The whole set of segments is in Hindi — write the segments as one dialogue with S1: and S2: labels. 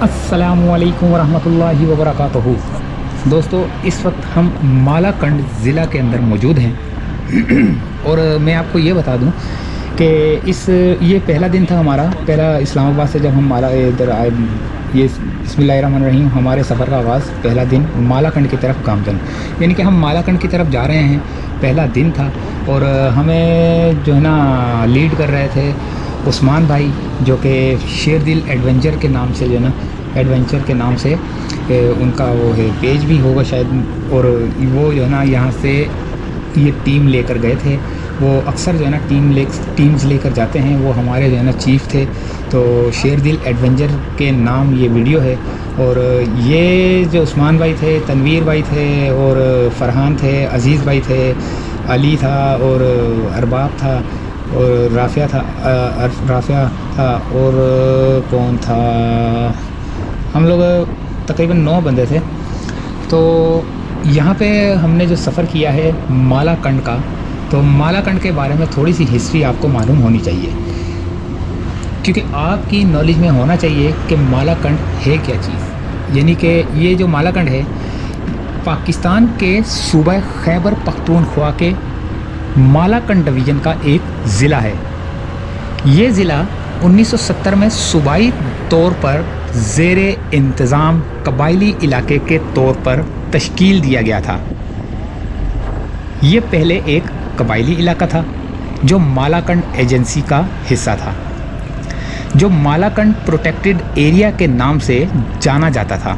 S1: अस्सलामुअलैकुम वरहमतुल्लाहि वबरकातुहू। दोस्तों, इस वक्त हम मालाकंड ज़िला के अंदर मौजूद हैं और मैं आपको ये बता दूं कि ये पहला दिन था हमारा, पहला इस्लामाबाद से जब हम इधर आए। ये बिस्मिल्लाहिर्रहमानिर्रहीम हमारे सफ़र का आगाज़, पहला दिन मालाकंड की तरफ गामजन, यानी कि हम मालाकंड की तरफ जा रहे हैं। पहला दिन था और हमें जो है ना लीड कर रहे थे उस्मान भाई, जो कि शेर दिल एडवेंचर के नाम से, जो है ना एडवेंचर के नाम से उनका वो है, पेज भी होगा शायद। और वो जो है ना यहाँ से ये टीम लेकर गए थे। वो अक्सर जो है ना टीम्स लेकर जाते हैं। वो हमारे जो है ना चीफ़ थे। तो शेर दिल एडवेंचर के नाम ये वीडियो है। और ये जो उस्मान भाई थे, तनवीर भाई थे और फ़रहान थे, अज़ीज़ भाई थे, अली था और अरबाब था और राफ़िया था और कौन था, हम लोग तकरीबन 9 बंदे थे। तो यहाँ पे हमने जो सफ़र किया है मालाकंड का, तो मालाकंड के बारे में थोड़ी सी हिस्ट्री आपको मालूम होनी चाहिए, क्योंकि आपकी नॉलेज में होना चाहिए कि मालाकंड है क्या चीज़। यानी कि ये जो मालाकंड है पाकिस्तान के सूबा खैबर पख्तूनख्वा के मालाकंड डिवीज़न का एक ज़िला है। ये ज़िला 1970 में सूबाई तौर पर ज़ेरे इंतज़ाम कबायली इलाके के तौर पर तश्कील दिया गया था। ये पहले एक कबायली इलाका था जो मालाकंड एजेंसी का हिस्सा था, जो मालाकंड प्रोटेक्टेड एरिया के नाम से जाना जाता था।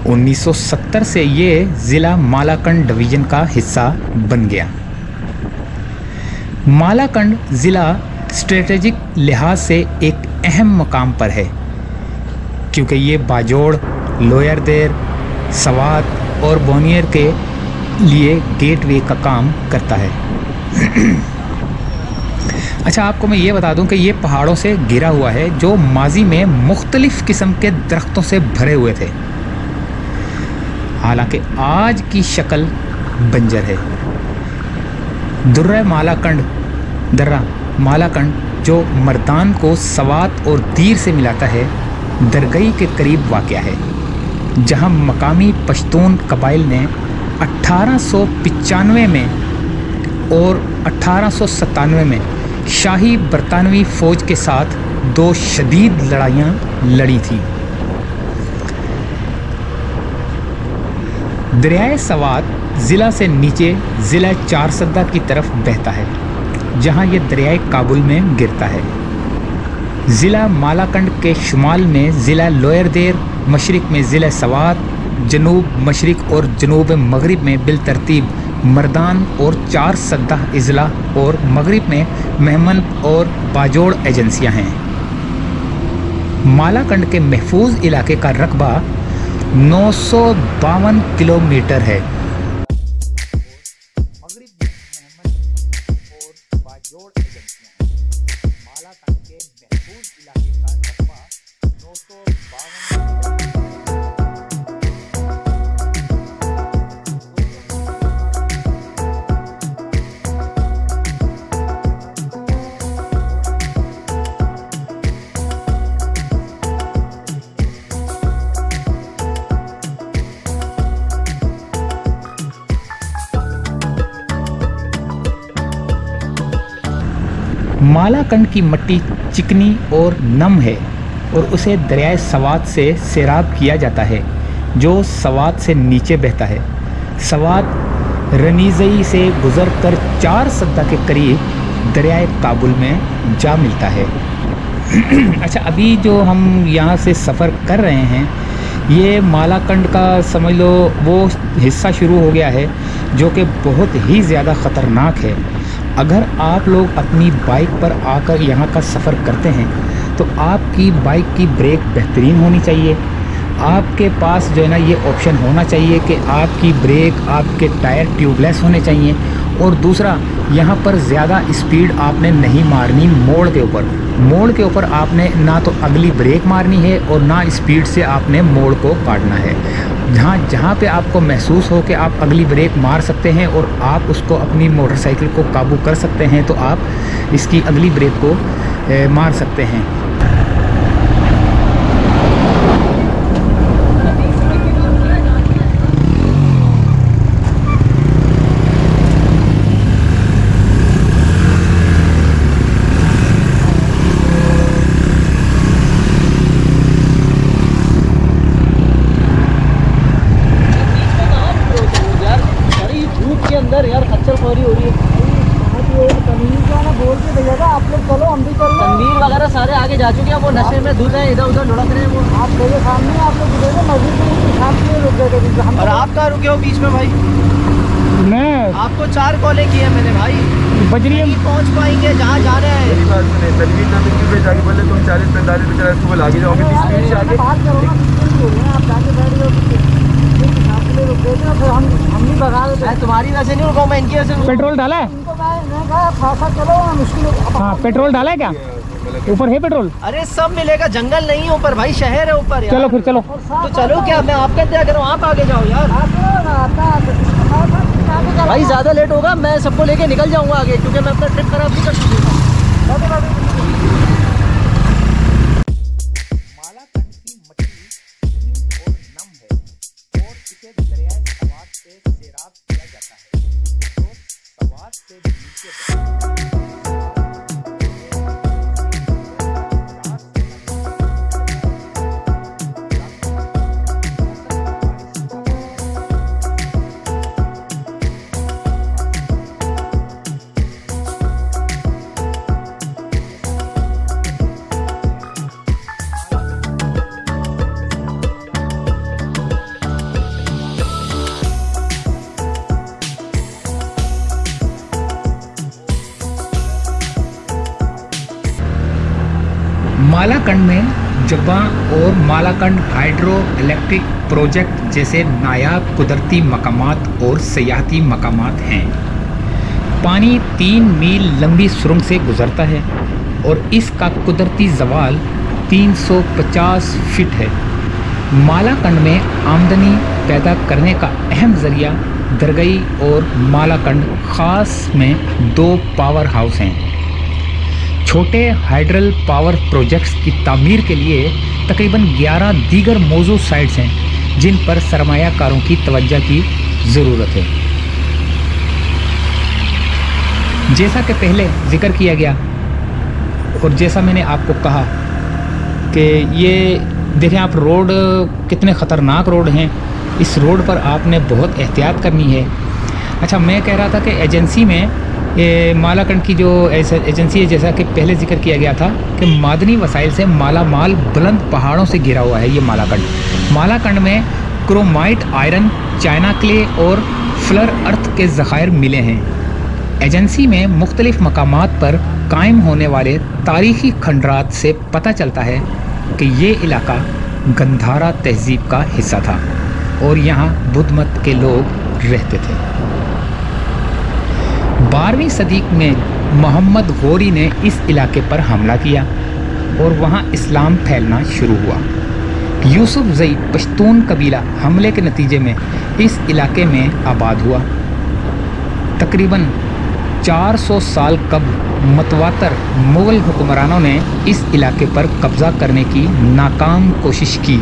S1: 1970 से ये ज़िला मालाकंड डिवीज़न का हिस्सा बन गया। मालाकंड ज़िला स्ट्रेटेजिक लिहाज से एक अहम मकाम पर है, क्योंकि ये बाजोड़, लोयर देर, सवात और बोनियर के लिए गेटवे का काम करता है। अच्छा, आपको मैं ये बता दूं कि ये पहाड़ों से घिरा हुआ है जो माजी में मुख्तलिफ किस्म के दरख्तों से भरे हुए थे। हालांकि आज की शक्ल बंजर है। दर्रा मालाकंड जो मर्दान को सवात और दीर से मिलाता है, दरगई के करीब वाक़या है, जहां मकामी पश्तून कबाइल ने 1895 में और 1897 में शाही बरतानवी फ़ौज के साथ 2 शदीद लड़ाइयाँ लड़ी थीं। दरियाए सवात ज़िला से नीचे ज़िला चारसद्दा की तरफ बहता है, जहां ये दरियाए काबुल में गिरता है। ज़िला मालाकंड के शुमाल में ज़िला लोयर देर, मशरिक में ज़िला सवात, जनूब मशरिक और जनूब मगरिब में बिलतरतीब मर्दान और चारसद्दा इज़ला और मगरिब में मेहमन और बाजोड़ एजेंसियां हैं। मालाकंड के महफूज इलाके का रकबा 952 किलोमीटर है। मालाकंड की मिट्टी चिकनी और नम है और उसे दरियाए सवात से सैराब किया जाता है, जो सवात से नीचे बहता है। सवात रनीज़ई से गुज़रकर चारसद्दा के करीब दरियाए काबुल में जा मिलता है। अच्छा, अभी जो हम यहाँ से सफ़र कर रहे हैं, ये मालाकंड का समझ लो वो हिस्सा शुरू हो गया है जो कि बहुत ही ज़्यादा ख़तरनाक है। अगर आप लोग अपनी बाइक पर आकर यहाँ का सफ़र करते हैं तो आपकी बाइक की ब्रेक बेहतरीन होनी चाहिए। आपके पास जो है ना ये ऑप्शन होना चाहिए कि आपकी ब्रेक, आपके टायर ट्यूबलेस होने चाहिए। और दूसरा, यहाँ पर ज़्यादा स्पीड आपने नहीं मारनी। मोड़ के ऊपर आपने ना तो अगली ब्रेक मारनी है और ना स्पीड से आपने मोड़ को काटना है। जहाँ पे आपको महसूस हो कि आप अगली ब्रेक मार सकते हैं और आप उसको अपनी मोटरसाइकिल को काबू कर सकते हैं, तो आप इसकी अगली ब्रेक को मार सकते हैं।
S2: सारे आगे जा चुके हैं, वो नशे में धुल रहे हैं, इधर उधर लुढ़क रहे हैं। वो
S3: आप मेरे सामने आप लोग गुजरे मस्जिद के साथ में रुक गए थे हम।
S2: और आप कहाँ रुके हो बीच में भाई?
S1: मैं
S2: आपको 4 कॉलें की है मैंने भाई,
S1: बजरी
S2: नहीं पहुँच पाएंगे जहाँ जा रहे हैं।
S3: मेरी बात सुने, तनवीर ना मिट्टी पे जाके बोले तुम 40-45 पे चला तो आगे जाओगे 20 मिनट से आगे। बात करो ना, आप जाके बैठ गए रुक गए थे, फिर हम भी भगा रहे थे।
S2: तुम्हारी वजह से नहीं रुका, मैं इनकी वजह से।
S1: पेट्रोल डाला है?
S3: इनको मैं कहा खासा चलो मुश्किल।
S1: हाँ, पेट्रोल डाला है क्या? ऊपर है पेट्रोल?
S2: अरे सब मिलेगा, जंगल नहीं है ऊपर भाई, शहर है ऊपर यार।
S1: चलो फिर चलो।
S2: तो चलो क्या, मैं आपका इंतजार कर रहा हूँ, आप आगे जाओ यार। भाई ज़्यादा लेट होगा, मैं सबको लेके निकल जाऊंगा आगे, क्योंकि मैं अपना ट्रिप खराब नहीं कर सकूँगा।
S1: मालाकंड की मछली नीम और नम है और इसे दरियाए सवात से सैराब किया जाता है। तो सवात से नीचे मालाकंड में जब्बा और मालाकंड हाइड्रो इलेक्ट्रिक प्रोजेक्ट जैसे नायाब कुदरती मकामात और सयाहती मकामात हैं। पानी 3 मील लंबी सुरंग से गुजरता है और इसका कुदरती जवाल 350 फीट है। मालाकंड में आमदनी पैदा करने का अहम जरिया दरगई और मालाकंड खास में 2 पावर हाउस हैं। छोटे हाइड्रल पावर प्रोजेक्ट्स की तामीर के लिए तकरीबन 11 दीगर मौजूद साइट्स हैं जिन पर सरमायाकारों की तवज्जो की ज़रूरत है। जैसा कि पहले जिक्र किया गया और जैसा मैंने आपको कहा कि ये देखें आप, रोड कितने ख़तरनाक रोड हैं। इस रोड पर आपने बहुत एहतियात करनी है। अच्छा, मैं कह रहा था कि एजेंसी में ये मालाकंड की जो एजेंसी है, जैसा कि पहले जिक्र किया गया था कि मादनी वसाइल से माला माल बुलंद पहाड़ों से घिरा हुआ है ये मालाकंड। मालाकंड में क्रोमाइट आयरन, चाइना क्ले और फ्लर अर्थ के ज़खायर मिले हैं। एजेंसी में मुख्तलिफ मकामात पर कायम होने वाले तारीख़ी खंडरात से पता चलता है कि ये इलाका गंधारा तहजीब का हिस्सा था और यहाँ बुद्ध मत के लोग रहते थे। 12वीं सदी में मोहम्मद गौरी ने इस इलाके पर हमला किया और वहाँ इस्लाम फैलना शुरू हुआ। यूसुफ जई पश्तून कबीला हमले के नतीजे में इस इलाके में आबाद हुआ। तकरीबन 400 साल कबल मतवातर मुग़ल हुक्मरानों ने इस इलाके पर कब्ज़ा करने की नाकाम कोशिश की।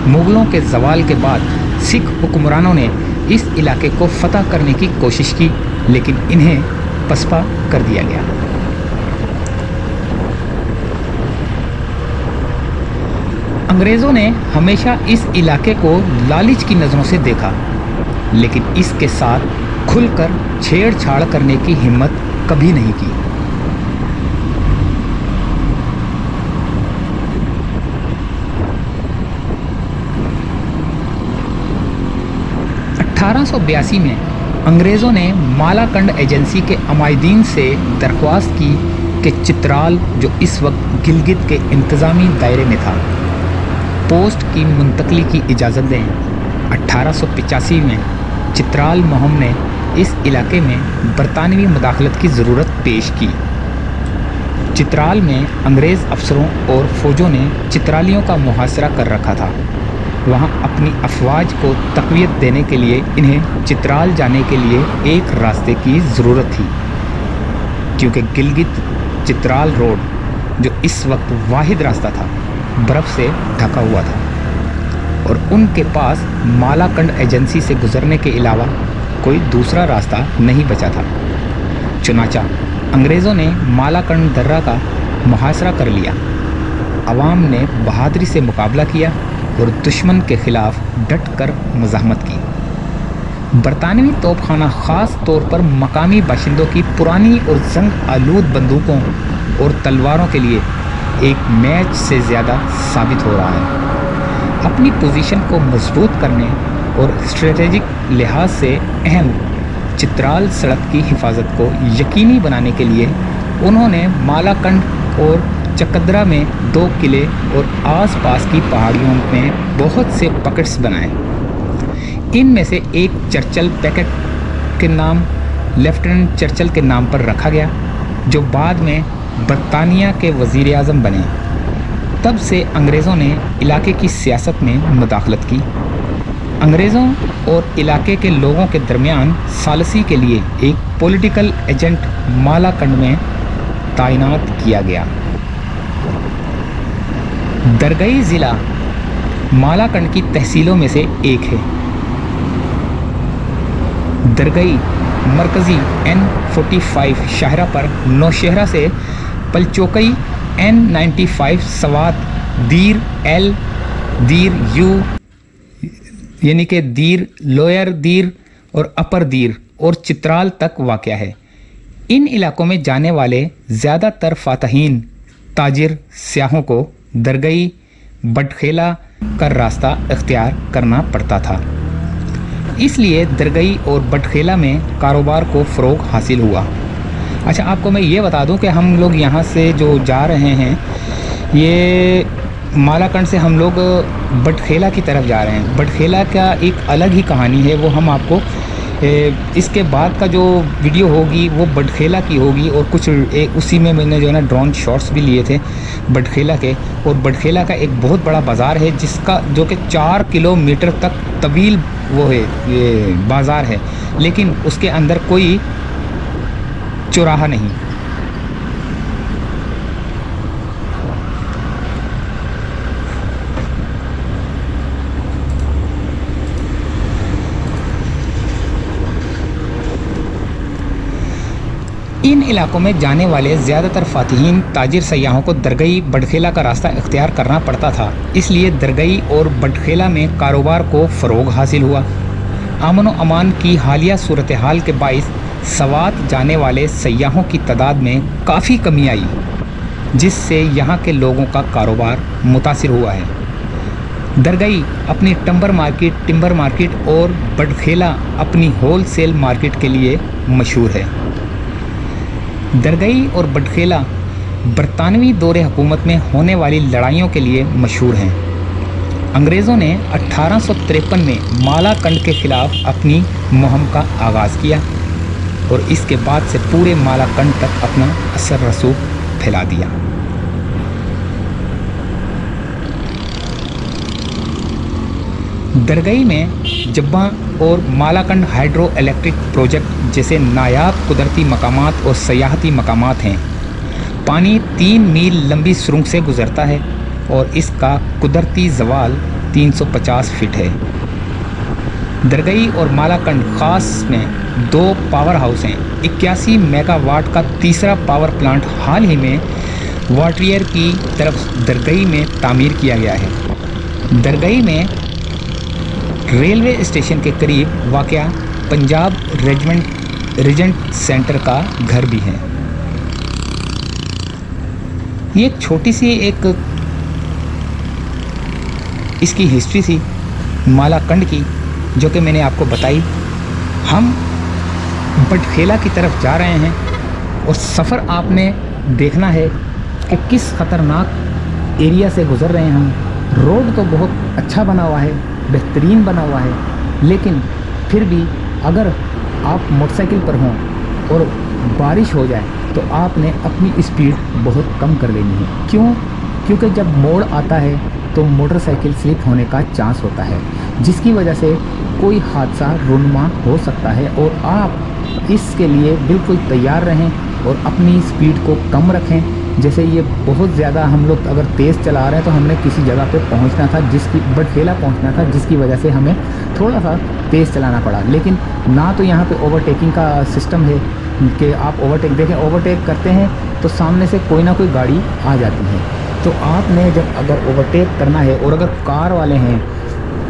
S1: मुग़लों के ज़वाल के बाद सिख हुक्मरानों ने इस इलाके को फ़तह करने की कोशिश की, लेकिन इन्हें पसपा कर दिया गया। अंग्रेज़ों ने हमेशा इस इलाके को लालच की नज़रों से देखा, लेकिन इसके साथ खुलकर छेड़छाड़ करने की हिम्मत कभी नहीं की। 1882 में अंग्रेज़ों ने मालाकंड एजेंसी के अमायदीन से दरख्वास्त की कि चित्राल, जो इस वक्त गिलगित के इंतज़ामी दायरे में था, पोस्ट की मुंतकली की इजाज़त दें। 1885 में चित्राल मुहिम ने इस इलाके में बरतानवी मुदाखलत की ज़रूरत पेश की। चित्राल में अंग्रेज़ अफसरों और फ़ौजों ने चित्रालियों का मुहासरा कर रखा था। वहाँ अपनी अफवाज को तक़वियत देने के लिए इन्हें चित्राल जाने के लिए एक रास्ते की ज़रूरत थी, क्योंकि गिलगित चित्राल रोड, जो इस वक्त वाहिद रास्ता था, बर्फ़ से ढका हुआ था और उनके पास मालाकंड एजेंसी से गुज़रने के अलावा कोई दूसरा रास्ता नहीं बचा था। चुनाचा अंग्रेज़ों ने मालाकंड दर्रा का मुहासरा कर लिया। अवाम ने बहादुरी से मुकाबला किया और दुश्मन के ख़िलाफ़ डट कर मुज़ाहमत की। बरतानवी तोपखाना ख़ास तौर पर मकामी बाशिंदों की पुरानी और जंग आलूद बंदूकों और तलवारों के लिए एक मैच से ज़्यादा साबित हो रहा है। अपनी पोजीशन को मजबूत करने और स्ट्रेटेजिक लिहाज से अहम चित्राल सड़क की हिफाजत को यकीनी बनाने के लिए उन्होंने मालाकंड और चकद्रा में 2 किले और आसपास की पहाड़ियों में बहुत से पॉकेट्स बनाए। इनमें से एक चर्चिल पैकेट के नाम लेफ्टिनेंट चर्चिल के नाम पर रखा गया, जो बाद में बरतानिया के वज़ीर आज़म बने। तब से अंग्रेज़ों ने इलाके की सियासत में मुदाखलत की। अंग्रेज़ों और इलाके के लोगों के दरमियान सालसी के लिए एक पॉलिटिकल एजेंट मालाकंड में तैनात किया गया। दरगई ज़िला मालाकंड की तहसीलों में से एक है। दरगई मरकज़ी N45 शाहरा पर नौशहरा से पलचोकई N95 सवात दीर L दीर U यानी कि दीर लोअर दीर और अपर दीर और चित्राल तक वाक़या है। इन इलाकों में जाने वाले ज़्यादातर फातहीन ताजिर सियाहों को दरगई बटखेला का रास्ता इख्तियार करना पड़ता था। इसलिए दरगई और बटखेला में कारोबार को फ़रोग हासिल हुआ। अच्छा, आपको मैं ये बता दूं कि हम लोग यहाँ से जो जा रहे हैं, ये मालाकंड से हम लोग बटखेला की तरफ जा रहे हैं। बटखेला का एक अलग ही कहानी है, वो हम आपको इसके बाद का जो वीडियो होगी वो बटखेला की होगी। और कुछ उसी में मैंने जो है ना ड्रोन शॉट्स भी लिए थे बटखेला के। और बटखेला का एक बहुत बड़ा बाज़ार है जिसका जो कि 4 किलोमीटर तक तवील वो है, ये बाज़ार है, लेकिन उसके अंदर कोई चौराहा नहीं। इन इलाकों में जाने वाले ज़्यादातर फातिहीन ताजिर सयाहों को दरगई बटखेला का रास्ता इख्तियार करना पड़ता था। इसलिए दरगई और बटखेला में कारोबार को फ़रोग हासिल हुआ। अमन व अमान की हालिया सूरत हाल के बाइस सवात जाने वाले सयाहों की तादाद में काफ़ी कमी आई, जिससे यहाँ के लोगों का कारोबार मुतासिर हुआ है। दरगई अपनी टिम्बर मार्केट और बटखेला अपनी होलसेल मार्केट के लिए मशहूर है। दरगई और बटखेला बरतानवी दौरे हुकूमत में होने वाली लड़ाइयों के लिए मशहूर हैं। अंग्रेज़ों ने 1853 में मालाकंड के ख़िलाफ़ अपनी मुहिम का आगाज़ किया और इसके बाद से पूरे मालाकंड तक अपना असर रसूख फैला दिया। दरगई में जब्बा और मालाकंड हाइड्रो इलेक्ट्रिक प्रोजेक्ट जैसे नायाब कुदरती मकामात और सयाहती मकामात हैं। पानी 3 मील लंबी सुरंग से गुज़रता है और इसका कुदरती ज़वाल 350 फीट है। दरगई और मालाकंड ख़ास में 2 पावर हाउस हैं। 81 मेगावाट का तीसरा पावर प्लांट हाल ही में वाटियर की तरफ दरगई में तामीर किया गया है। दरगई में रेलवे स्टेशन के करीब वाक़या पंजाब रेजिमेंट सेंटर का घर भी है। ये एक छोटी सी एक इसकी हिस्ट्री थी मालाकंड की, जो कि मैंने आपको बताई। हम बटखेला की तरफ जा रहे हैं और सफ़र आपने देखना है कि किस ख़तरनाक एरिया से गुज़र रहे हैं हम। रोड तो बहुत अच्छा बना हुआ है, बेहतरीन बना हुआ है, लेकिन फिर भी अगर आप मोटरसाइकिल पर हों और बारिश हो जाए तो आपने अपनी स्पीड बहुत कम कर लेनी है। क्यों? क्योंकि जब मोड़ आता है तो मोटरसाइकिल स्लिप होने का चांस होता है, जिसकी वजह से कोई हादसा रुनमा हो सकता है। और आप इसके लिए बिल्कुल तैयार रहें और अपनी स्पीड को कम रखें। जैसे ये बहुत ज़्यादा हम लोग अगर तेज़ चला रहे हैं तो हमने किसी जगह पे पहुंचना था, जिसकी बटखेला पहुंचना था, जिसकी वजह से हमें थोड़ा सा तेज़ चलाना पड़ा। लेकिन ना तो यहाँ पे ओवरटेकिंग का सिस्टम है कि आप ओवरटेक करते हैं तो सामने से कोई ना कोई गाड़ी आ जाती है। तो आपने जब अगर ओवरटेक करना है और अगर कार वाले हैं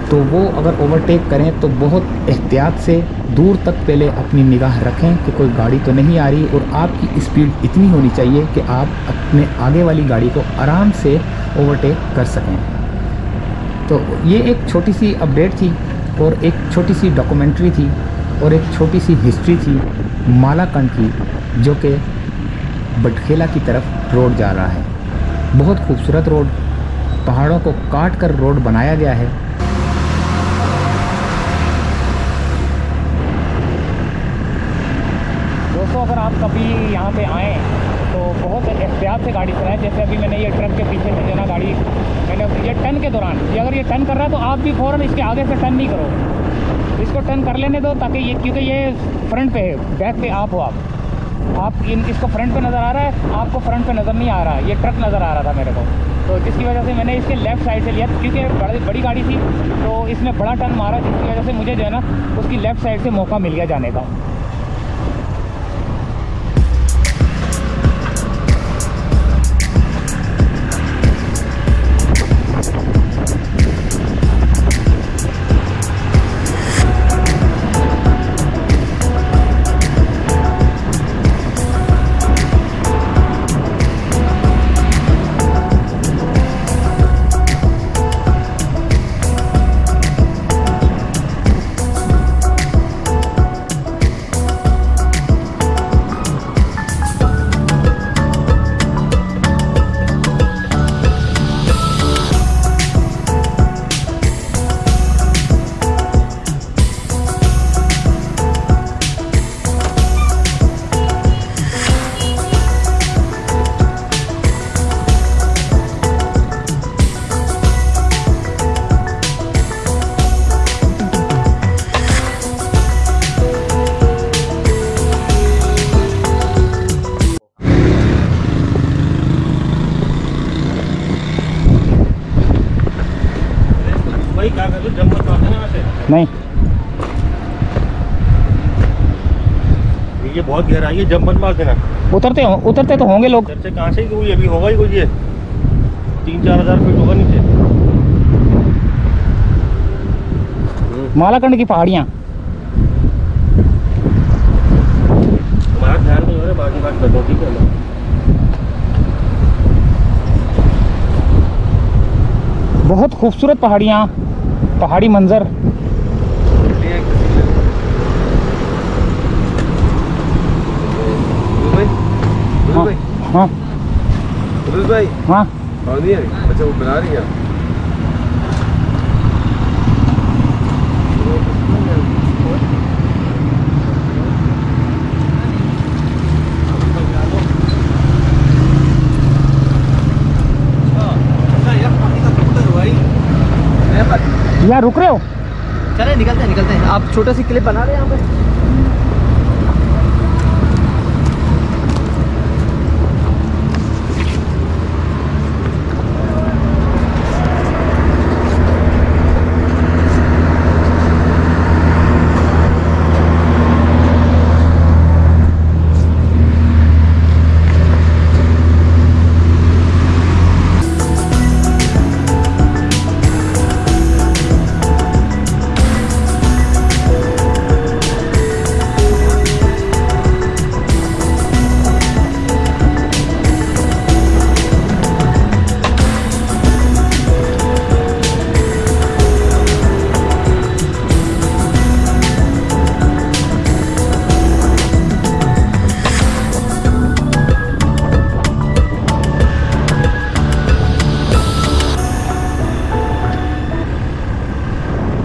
S1: तो वो अगर ओवरटेक करें तो बहुत एहतियात से दूर तक पहले अपनी निगाह रखें कि कोई गाड़ी तो नहीं आ रही, और आपकी स्पीड इतनी होनी चाहिए कि आप अपने आगे वाली गाड़ी को आराम से ओवरटेक कर सकें। तो ये एक छोटी सी अपडेट थी और एक छोटी सी डॉक्यूमेंट्री थी और एक छोटी सी हिस्ट्री थी मालाकंड की, जो कि बटखेला की तरफ रोड जा रहा है। बहुत खूबसूरत रोड, पहाड़ों को काट कर रोड बनाया गया है। दोस्तों, अगर आप कभी यहाँ पे आएँ तो बहुत एहतियात से गाड़ी चलाएं। जैसे अभी मैंने ये ट्रक के पीछे से जो ना गाड़ी मैंने ये टर्न के दौरान, ये अगर ये टर्न कर रहा है तो आप भी फ़ौरन इसके आगे से टर्न नहीं करो, इसको टर्न कर लेने दो, ताकि ये, क्योंकि ये फ्रंट पे है, बैक पे आप हो, आप इसको फ्रंट पे नज़र आ रहा है, आपको फ्रंट पे नज़र नहीं आ रहा है। ये ट्रक नज़र आ रहा था मेरे को, तो जिसकी वजह से मैंने इसके लेफ़्ट साइड से लिया, क्योंकि बड़ी गाड़ी थी तो इसने बड़ा टर्न मारा, जिसकी वजह से मुझे जो है ना उसकी लेफ़्ट साइड से मौका मिल गया जाने का। नहीं,
S3: ये बहुत गहराई है, जंप मत मार देना।
S1: उतरते तो होंगे लोग।
S3: से कहाँ से कोई अभी होगा ही, कोई ये 3-4 हज़ार फीट होगा नीचे।
S1: मालाकंड की पहाड़ियाँ
S3: तुम्हारा ध्यान नहीं हो रहा, बाकी बात कर दो, ठीक है ना।
S1: बहुत खूबसूरत पहाड़ियाँ, पहाड़ी मंजर। हाँ
S3: भाई,
S1: हाँ,
S3: नहीं है, अच्छा वो बना रही है।
S1: यार रुक रहे हो?
S2: चले निकलते हैं। आप छोटा सी क्लिप बना रहे हैं यहाँ पे।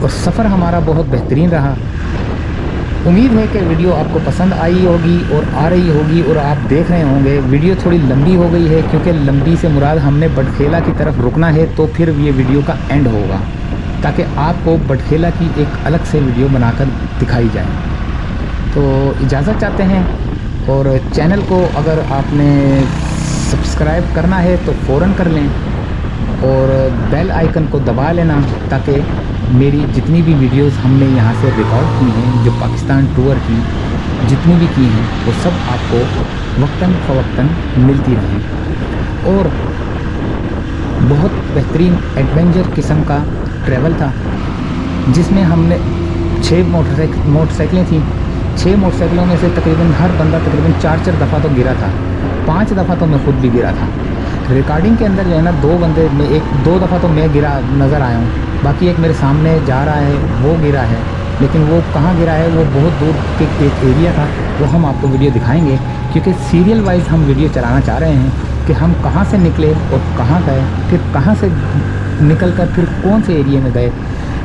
S1: और सफ़र हमारा बहुत बेहतरीन रहा। उम्मीद है कि वीडियो आपको पसंद आई होगी और आ रही होगी और आप देख रहे होंगे। वीडियो थोड़ी लंबी हो गई है, क्योंकि लंबी से मुराद हमने बटखेला की तरफ रुकना है, तो फिर ये वीडियो का एंड होगा, ताकि आपको बटखेला की एक अलग से वीडियो बनाकर दिखाई जाए। तो इजाज़त चाहते हैं, और चैनल को अगर आपने सब्सक्राइब करना है तो फ़ौरन कर लें, और बेल आइकन को दबा लेना, ताकि मेरी जितनी भी वीडियोस हमने यहाँ से रिकॉर्ड की हैं, जो पाकिस्तान टूर की जितनी भी की हैं, वो सब आपको वक्तन फ़वक्तन मिलती रहें। और बहुत बेहतरीन एडवेंचर किस्म का ट्रैवल था, जिसमें हमने 6 मोटरसाइकिलें थी। 6 मोटरसाइकिलों में से तकरीबन हर बंदा तकरीबन 4-4 दफ़ा तो गिरा था। 5 दफ़ा तो मैं खुद भी गिरा था। रिकॉर्डिंग के अंदर जो है ना 2 बंदे में 2 दफ़ा तो मैं गिरा नज़र आया हूँ, बाकी एक मेरे सामने जा रहा है वो गिरा है, लेकिन वो कहाँ गिरा है वो बहुत दूर के एक एरिया था, वो हम आपको वीडियो दिखाएंगे क्योंकि सीरियल वाइज हम वीडियो चलाना चाह रहे हैं कि हम कहाँ से निकले और कहाँ गए, फिर कहाँ से निकल कर फिर कौन से एरिया में गए,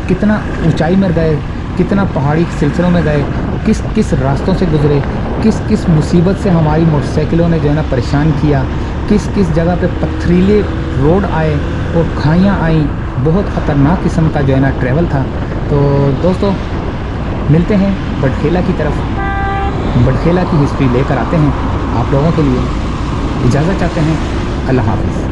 S1: कितना ऊंचाई में गए, कितना पहाड़ी सिलसिलों में गए, किस किस रास्तों से गुजरे, किस किस मुसीबत से हमारी मोटरसाइकिलों ने जो है ना परेशान किया, किस किस जगह पे पथरीले रोड आए और खाइयाँ आई। बहुत ख़तरनाक किस्म का जो है ना ट्रैवल था। तो दोस्तों मिलते हैं बटखेला की तरफ, बटखेला की हिस्ट्री लेकर आते हैं आप लोगों के लिए। इजाज़त चाहते हैं, अल्लाह हाफ़िज़।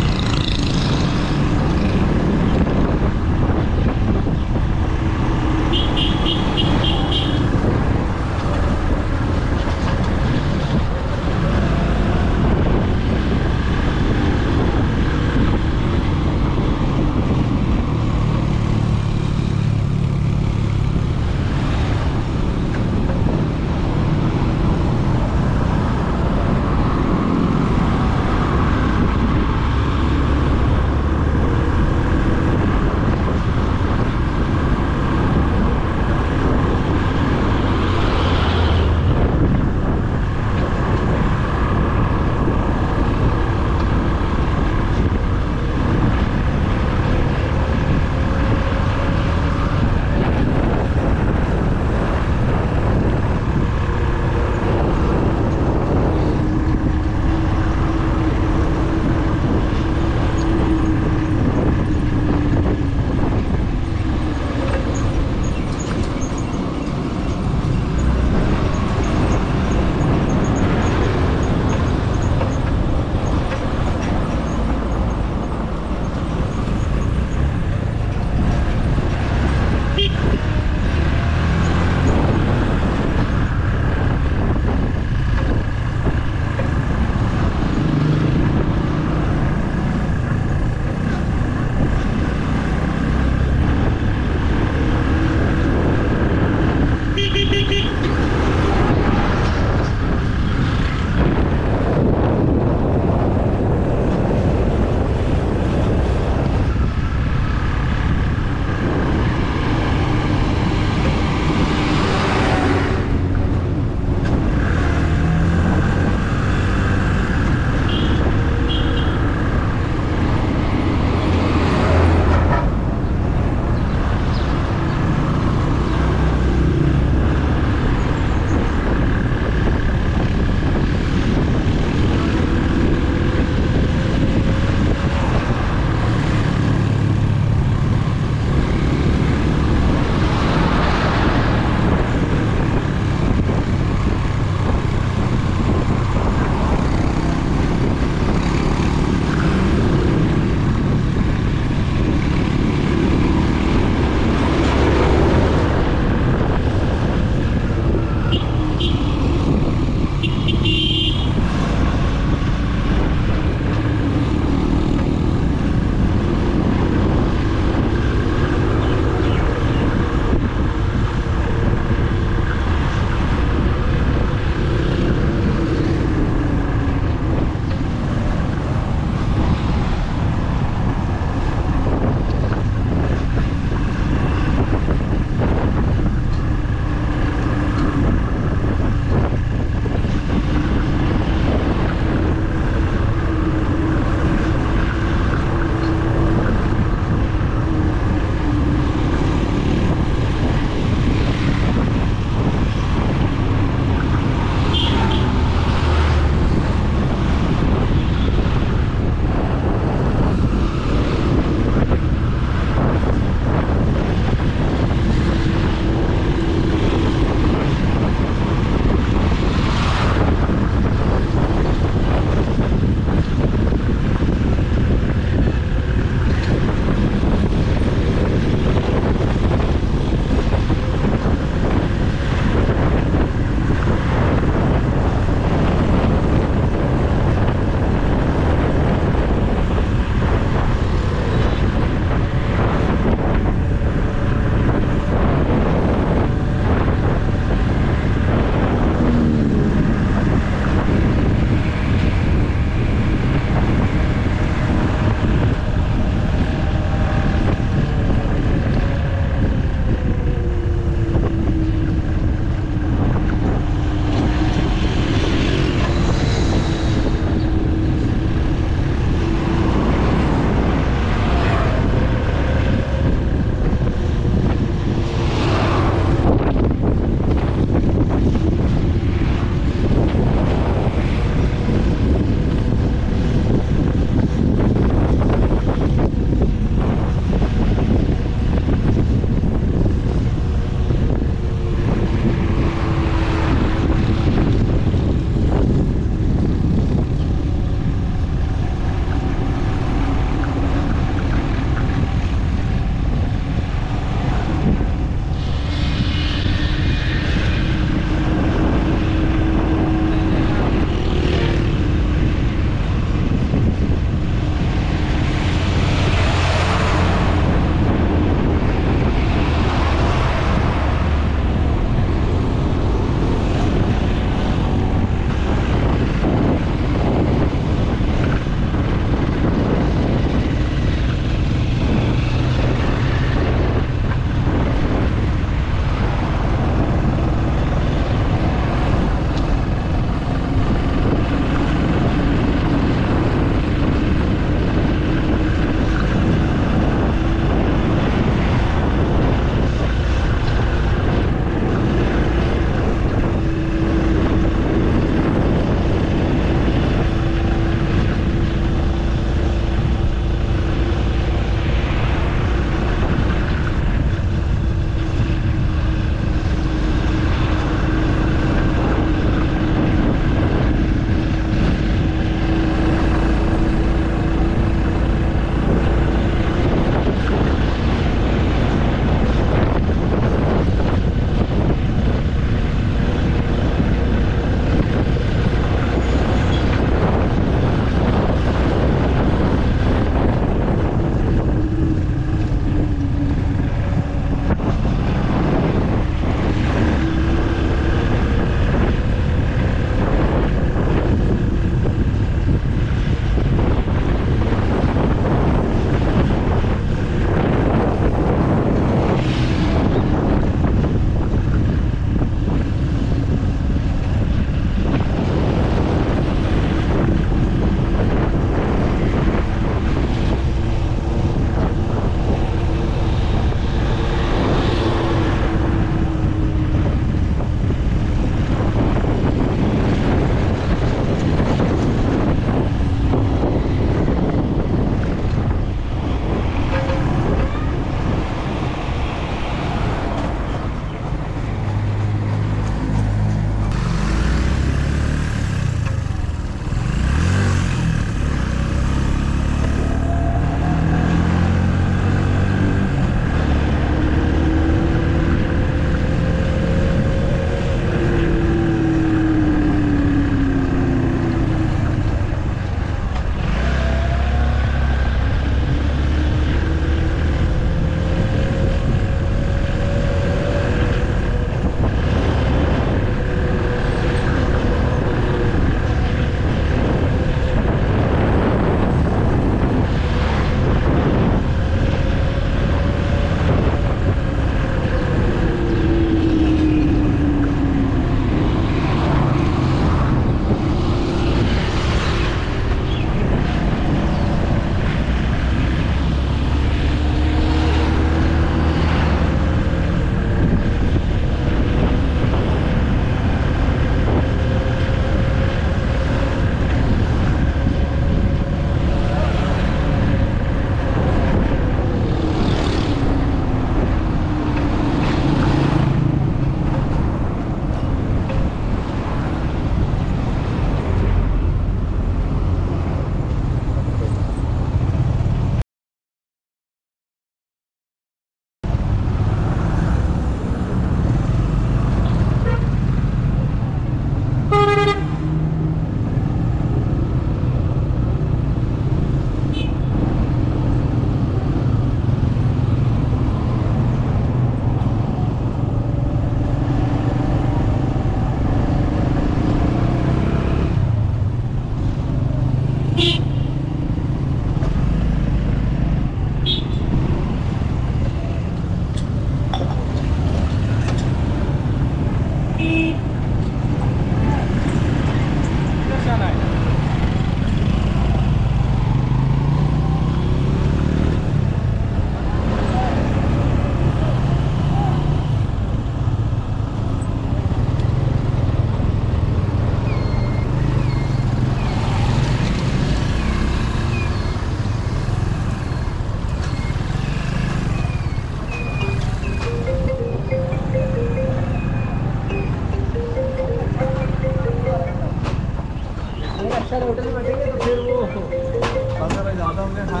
S3: वाले होंगे। हाँ